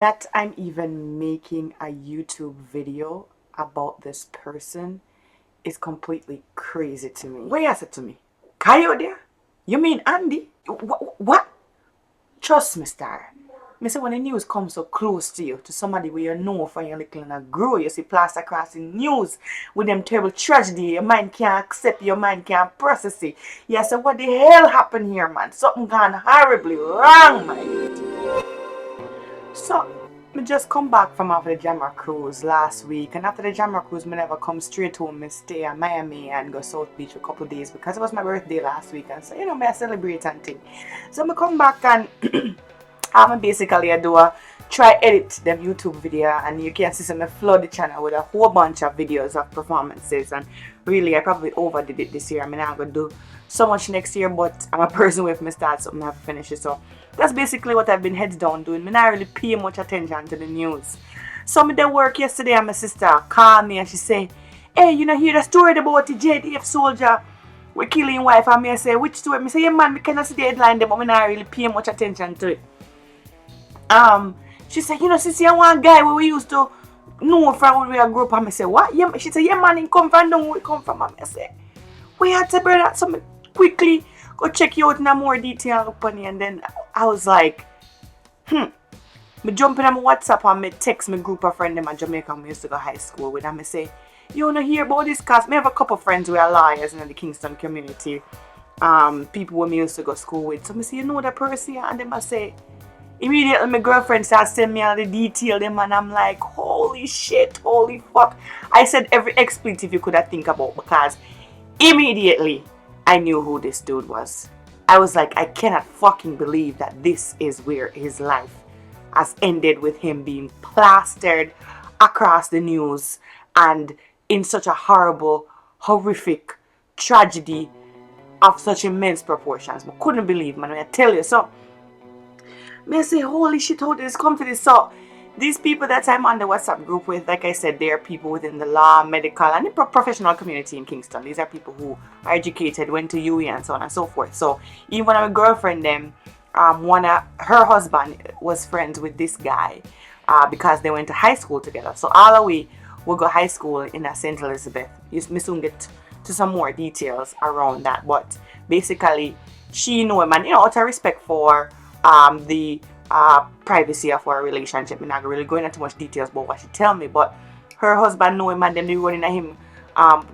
That I'm even making a YouTube video about this person is completely crazy to me. What you said to me? Kyodia? You mean Andy? What? Trust me, Star. Me say when the news comes so close to you, to somebody where you know for your little and a grow, you see plaster across the news with them terrible tragedy, your mind can't accept, your mind can't process it. You say, what the hell happened here, man? Something gone horribly wrong, man. So, me just come back from after the Jammer cruise last week, and after the Jammer cruise, me never come straight home. Me stay in Miami and go South Beach for a couple of days because it was my birthday last week, and so you know me I celebrate and thing. So me come back and I'm basically I do a try edit them YouTube video, and you can see some flood the channel with a whole bunch of videos of performances, and really I probably overdid it this year. I mean I'm gonna do so much next year, but I'm a person with me start something I have to finish it. So that's basically what I've been heads down doing. Me not really pay much attention to the news. So me did work yesterday and my sister called me and she say, hey, you know hear the story about the JDF Soldier we killing wife, and me I say which story? Me say yeah man, me cannot see the headline them, but me not really pay much attention to it. She said, you know, since you one guy where we used to know from when we grew up, and I said, what? Yeah, she said, yeah, man, he come from down where we come from. And I said, we had to brother, so me quickly go check you out in more detail upon you. And then I was like, me jump in on my WhatsApp and me text my group of friends them in Jamaica I used to go high school with, and me say, you wanna hear about this? Cause me have a couple of friends who are lawyers in the Kingston community. People who me used to go to school with. So me say, you know that person? And then I say, immediately my girlfriend started sending me all the detail them, and I'm like, holy shit, holy fuck. I said every expletive you could have think about, because immediately I knew who this dude was. I was like, I cannot fucking believe that this is where his life has ended, with him being plastered across the news and in such a horrible, horrific tragedy of such immense proportions. I couldn't believe, man, when I tell you. So I say, holy shit, how did this come to this? So these people that I'm on the WhatsApp group with, like I said, they are people within the law, medical, and the professional community in Kingston. These are people who are educated, went to UE, and so on and so forth. So even when my girlfriend them, her husband was friends with this guy because they went to high school together. So all the way we go high school in St. Elizabeth. You soon get to some more details around that, but basically she knew him, and you know, out of respect for the privacy of our relationship. I'm not really going into much details about what she tell me, but her husband know him, and then they running at him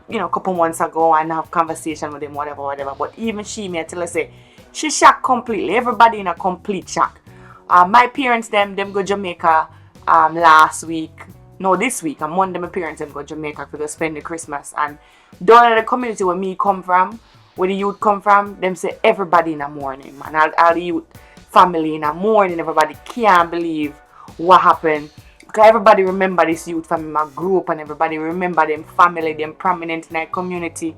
you know, a couple months ago and have conversation with him, whatever. But even she may tell her say she shocked completely. Everybody in a complete shock. My parents them go Jamaica last week. No, this week. On Monday my parents them go Jamaica to go spend the Christmas, and down in the community where me come from, where the youth come from, them say everybody in the morning, man. All the youth family in the morning, everybody can't believe what happened, because everybody remember this youth from my group, and everybody remember them family, them prominent in our community.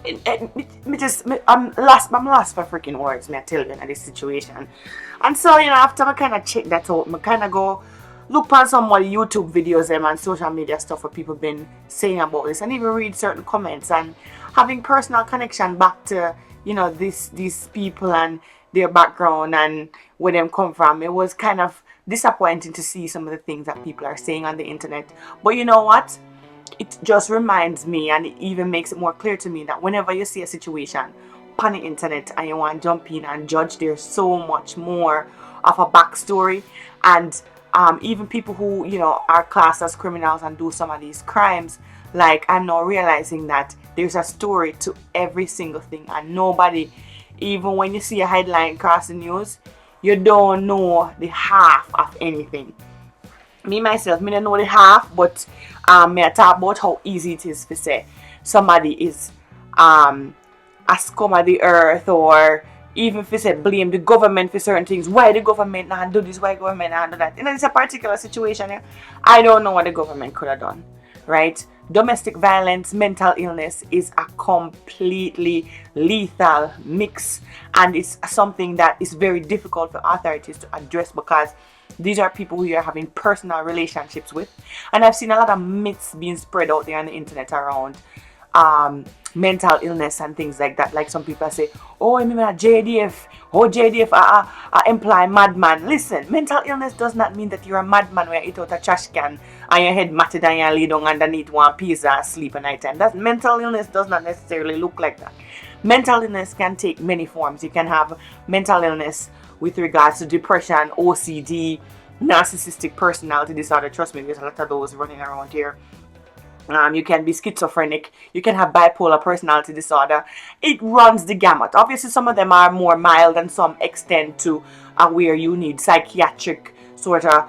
I'm lost for freaking words, me I tell you, in this situation. And so, you know, after I kind of check that out, I kind of go look on some more YouTube videos and social media stuff where people been saying about this, and even read certain comments, and having personal connection back to, you know, these people and their background and where them come from. It was kind of disappointing to see some of the things that people are saying on the internet. But you know what? It just reminds me, and it even makes it more clear to me, that whenever you see a situation on the internet and you want to jump in and judge, there's so much more of a backstory. And even people who, you know, are classed as criminals and do some of these crimes, like, I'm now realizing that there's a story to every single thing, and nobody, even when you see a headline across the news, you don't know the half of anything. Me myself, me don't know the half, but me I talk about how easy it is to say somebody is a scum of the earth, or even if you say blame the government for certain things. Why the government not do this? Why the government not do that? You know, it's a particular situation here. I don't know what the government could have done, right? Domestic violence, mental illness is a completely lethal mix, and it's something that is very difficult for authorities to address, because these are people who you're having personal relationships with. And I've seen a lot of myths being spread out there on the internet around mental illness and things like that. Like some people say, oh, I mean JDF, oh JDF imply madman. Listen, mental illness does not mean that you're a madman where you eat out a trash can and your head matted and you lay down underneath one pizza and sleep at night time. That mental illness does not necessarily look like that. Mental illness can take many forms. You can have mental illness with regards to depression, OCD, narcissistic personality disorder. Trust me, there's a lot of those running around here. You can be schizophrenic. You can have bipolar personality disorder. It runs the gamut. Obviously, some of them are more mild and some extend to where you need psychiatric sort of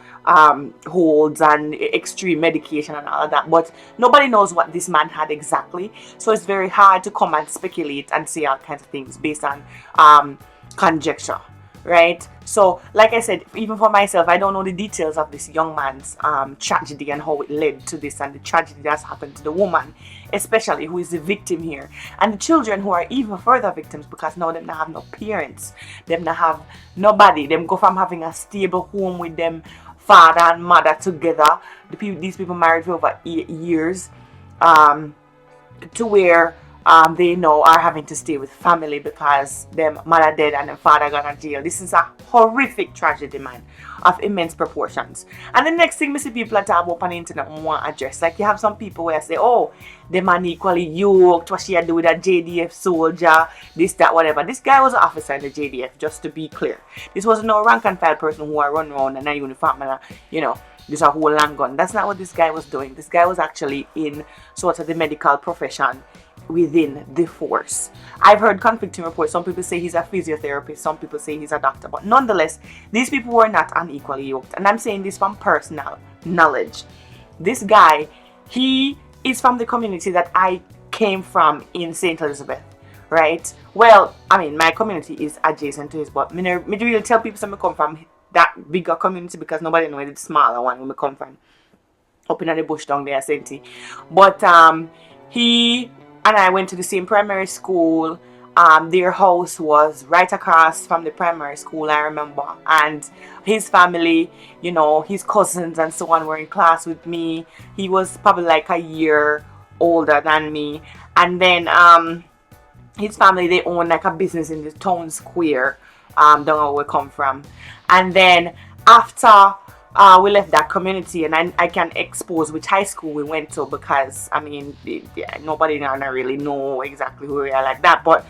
holds and extreme medication and all of that. But nobody knows what this man had exactly. So it's very hard to come and speculate and say all kinds of things based on conjecture. Right? So, like I said, even for myself, I don't know the details of this young man's tragedy and how it led to this and the tragedy that's happened to the woman, especially who is the victim here. And the children who are even further victims because now them not have no parents. Them not have nobody. Them go from having a stable home with them father and mother together. These people married for over 8 years to where they now are having to stay with family because them mother dead and them father gone to jail. This is a horrific tragedy, man, of immense proportions. And the next thing we see people talk about on the internet want to address, like you have some people where say, oh, the man equally yoked, what she had to do with a JDF soldier, this, that, whatever. This guy was an officer in the JDF, just to be clear. This was no rank and file person who are run around in a uniform and this a whole long gun. That's not what this guy was doing. This guy was actually in sort of the medical profession within the force. I've heard conflicting reports. Some people say he's a physiotherapist, some people say he's a doctor, but nonetheless, these people were not unequally yoked. And I'm saying this from personal knowledge. This guy, he is from the community that I came from in St. Elizabeth, right? Well, I mean, my community is adjacent to his, but me really tell people that I come from that bigger community because nobody knows the smaller one where I come from. Up in the bush down there, Senti. But he and I went to the same primary school. Their house was right across from the primary school, I remember. And his family, his cousins and so on were in class with me. He was probably like a year older than me. And then his family, they own like a business in the town square, down where we come from. And then after we left that community, and I can expose which high school we went to because I mean nobody gonna really know exactly who we are like that, but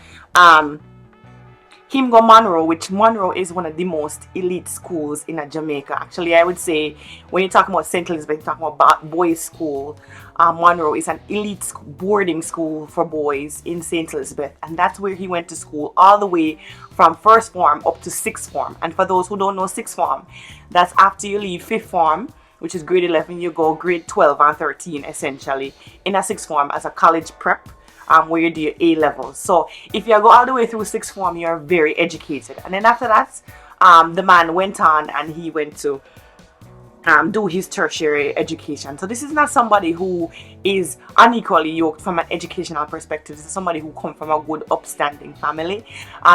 him go Monroe, which Monroe is one of the most elite schools in Jamaica. Actually, I would say when you're talking about St. Elizabeth, you're talking about boys' school. Monroe is an elite boarding school for boys in St. Elizabeth, and that's where he went to school all the way from first form up to sixth form. And for those who don't know sixth form, that's after you leave fifth form, which is grade 11, you go grade 12 and 13 essentially in a sixth form as a college prep. Where you do your A levels. So if you go all the way through sixth form, you're very educated. And then after that, the man went on and he went to do his tertiary education. So this is not somebody who is unequally yoked from an educational perspective. This is somebody who comes from a good upstanding family.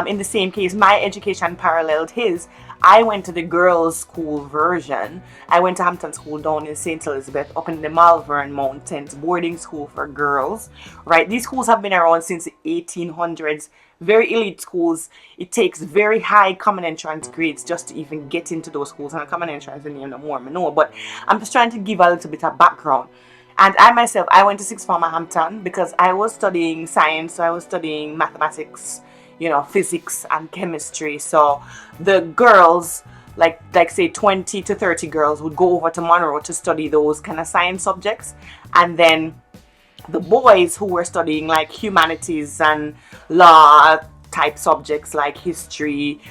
In the same case, my education paralleled his. I went to the girls' school version. I went to Hampton School down in St. Elizabeth, up in the Malvern Mountains, boarding school for girls, right? These schools have been around since the 1800s. Very elite schools. It takes very high common entrance grades just to even get into those schools. And a common entrance in no more, I know, but I'm just trying to give a little bit of background. And I myself, I went to sixth form at Hampton because I was studying science, so I was studying mathematics, physics and chemistry. So the girls, like say 20 to 30 girls would go over to Monroe to study those kind of science subjects. And then the boys who were studying like humanities and law type subjects like history,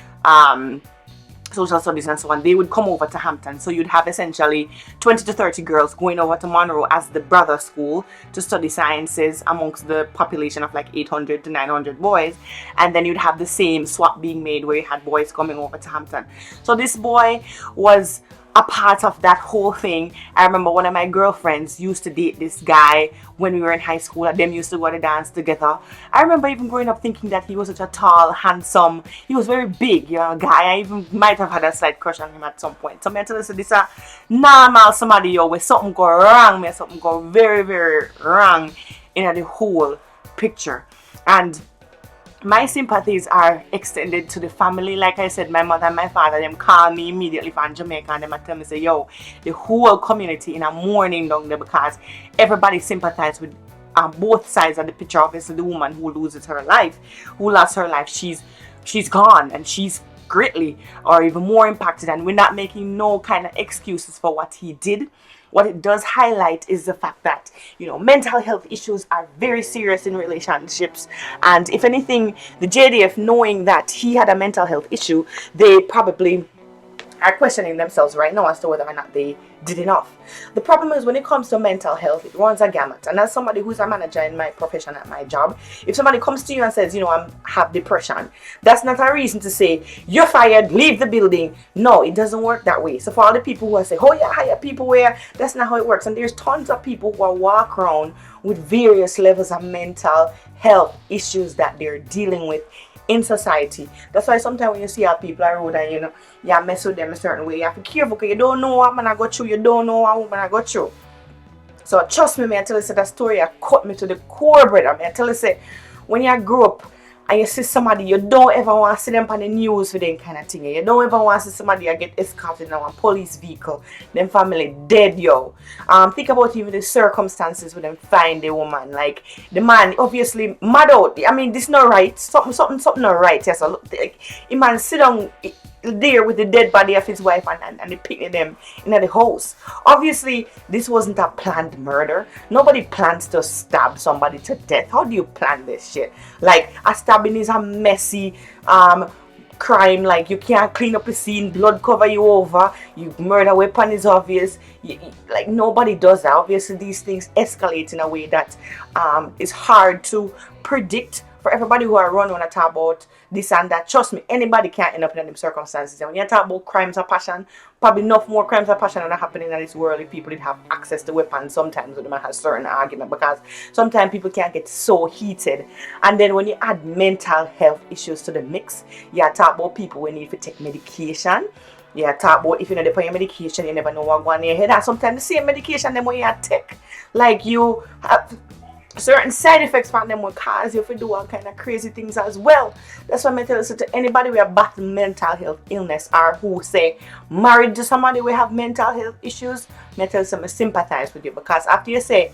social studies and so on, they would come over to Hampton. So you'd have essentially 20 to 30 girls going over to Monroe as the brother school to study sciences amongst the population of like 800 to 900 boys. And then you'd have the same swap being made where you had boys coming over to Hampton. So this boy was a part of that whole thing. I remember one of my girlfriends used to date this guy when we were in high school, and them used to go to dance together. I remember even growing up thinking that he was such a tall, handsome, he was very big, guy. I even might have had a slight crush on him at some point. So I tell you, this a normal somebody where something go wrong, something go very, very wrong in the whole picture. And my sympathies are extended to the family. Like I said, my mother and my father, them call me immediately from Jamaica and them tell me, say, yo, the whole community in a mourning down there because everybody sympathized with both sides of the picture. Obviously, the woman who loses her life, who lost her life, she's gone and she's greatly or even more impacted, and we're not making no kind of excuses for what he did. What it does highlight is the fact that, you know, mental health issues are very serious in relationships. And if anything, the JDF, knowing that he had a mental health issue, they probably are questioning themselves right now as to whether or not they did enough. The problem is when it comes to mental health, it runs a gamut. And as somebody who's a manager in my profession at my job, if somebody comes to you and says, you know, I have depression, that's not a reason to say, you're fired, leave the building. No, it doesn't work that way. So for all the people who are saying, oh yeah, hire people where, that's not how it works. And there's tons of people who are walk around with various levels of mental health issues that they're dealing with in society. That's why sometimes when you see how people are rude and you know, you mess with them a certain way, you have to be careful because you don't know what man I go through, you don't know what woman I go through. So trust me, I tell you, say that story cut me to the core, brother. I tell you, say, when you grow up and you see somebody, you don't ever want to see them on the news for them kind of thing. You don't ever want to see somebody get escorted in a police vehicle, them family dead, yo. Think about even the circumstances when them find the woman. Like, the man obviously mad out. I mean, this not right. Something not right. Yes, look, like, a man sit down there with the dead body of his wife and they picnic them in the house. Obviously, this wasn't a planned murder. Nobody plans to stab somebody to death. How do you plan this shit? Like, a stabbing is a messy crime. Like, you can't clean up a scene, blood cover you over, you murder weapon is obvious. Like, nobody does that. Obviously, these things escalate in a way that is hard to predict. For everybody who are running when I talk about this and that, trust me, anybody can end up in them circumstances. And when you talk about crimes of passion, probably enough more crimes of passion are happening in this world if people did have access to weapons sometimes when they have certain argument, because sometimes people can't get so heated. And then when you add mental health issues to the mix, you talk about people who need to take medication. Yeah, talk about if you know they put your medication, you never know what's going on in your head. And sometimes the same medication them when you take, like you have certain side effects from them will cause you to do all kind of crazy things as well. That's why I tell you, so to anybody who have battling mental health illness or who say married to somebody who have mental health issues, I tell you, so I sympathize with you, because after you say,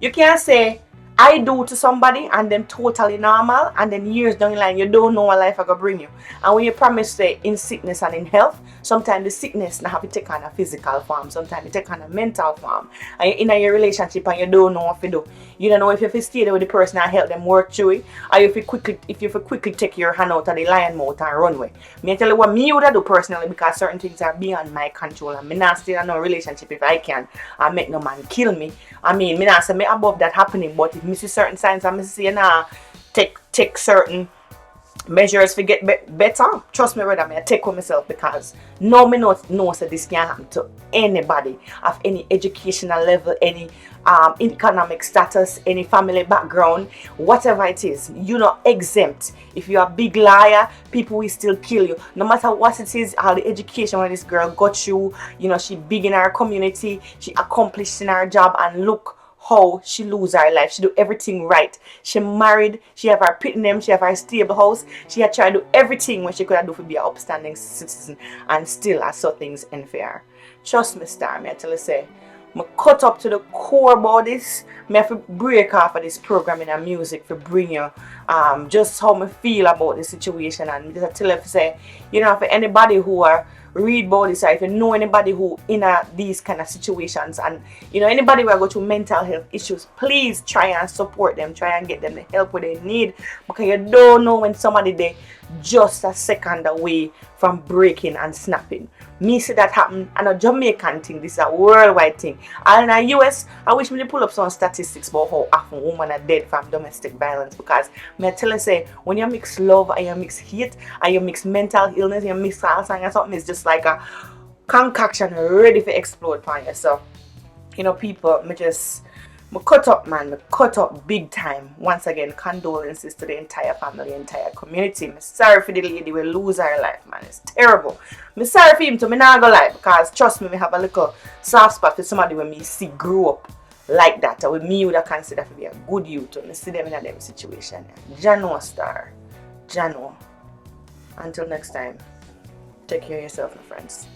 you can't say I do to somebody and them totally normal, and then years down the line you don't know what life are gonna bring you. And when you promise say in sickness and in health, sometimes the sickness now have to take on a physical form, sometimes it take on a mental form. And you're in your relationship and you don't know what to do. You don't know if you have to stay there with the person and help them work through it, or if you quickly take your hand out of the lion mouth and run away. Me tell you what me would do personally, because certain things are beyond my control and me not stay in no relationship if I can and make no man kill me. I mean, me not say me above that happening, but if me see certain signs and me see take certain measures to get better, trust me, brother, I take with myself, because no me know that this can happen to anybody of any educational level, any economic status, any family background, whatever it is. You're not exempt. If you're a big liar, people will still kill you, no matter what it is. How the education when this girl got you know, she big in her community, she accomplished in her job, and look how she lose her life. She do everything right. She married, she have her pit name, she have her stable house, she had tried to do everything what she could have do to be an upstanding citizen, and still I saw things unfair. Trust me, star, me I tell you, say, I cut up to the core about this. I have to break off of this programming and music to bring you just how I feel about the situation. And just tell you, say, you know, for anybody who are read about this, or if you know anybody who in these kind of situations, and you know anybody who are going through mental health issues, please try and support them, try and get them the help what they need, because you don't know when somebody they just a second away from breaking and snapping. Me see that happen and a Jamaican thing, this is a worldwide thing. And in the US, I wish me to pull up some statistics about how often women are dead from domestic violence, because me tell you, say, when you mix love and you mix hate and you mix mental illness, you mix Alzheimer's and something, it's just like a concoction ready to explode upon you. So, you know, people, me cut up, man. Me cut up big time. Once again, condolences to the entire family, entire community. Me sorry for the lady will lose her life, man. It's terrible. Me sorry for him too. Me not gonna lie, because trust me, me have a little soft spot for somebody when me see grew up like that. Or with me would have considered to be a good youth. I see them in a them situation. Jano star. Jano. Until next time. Take care of yourself, my friends.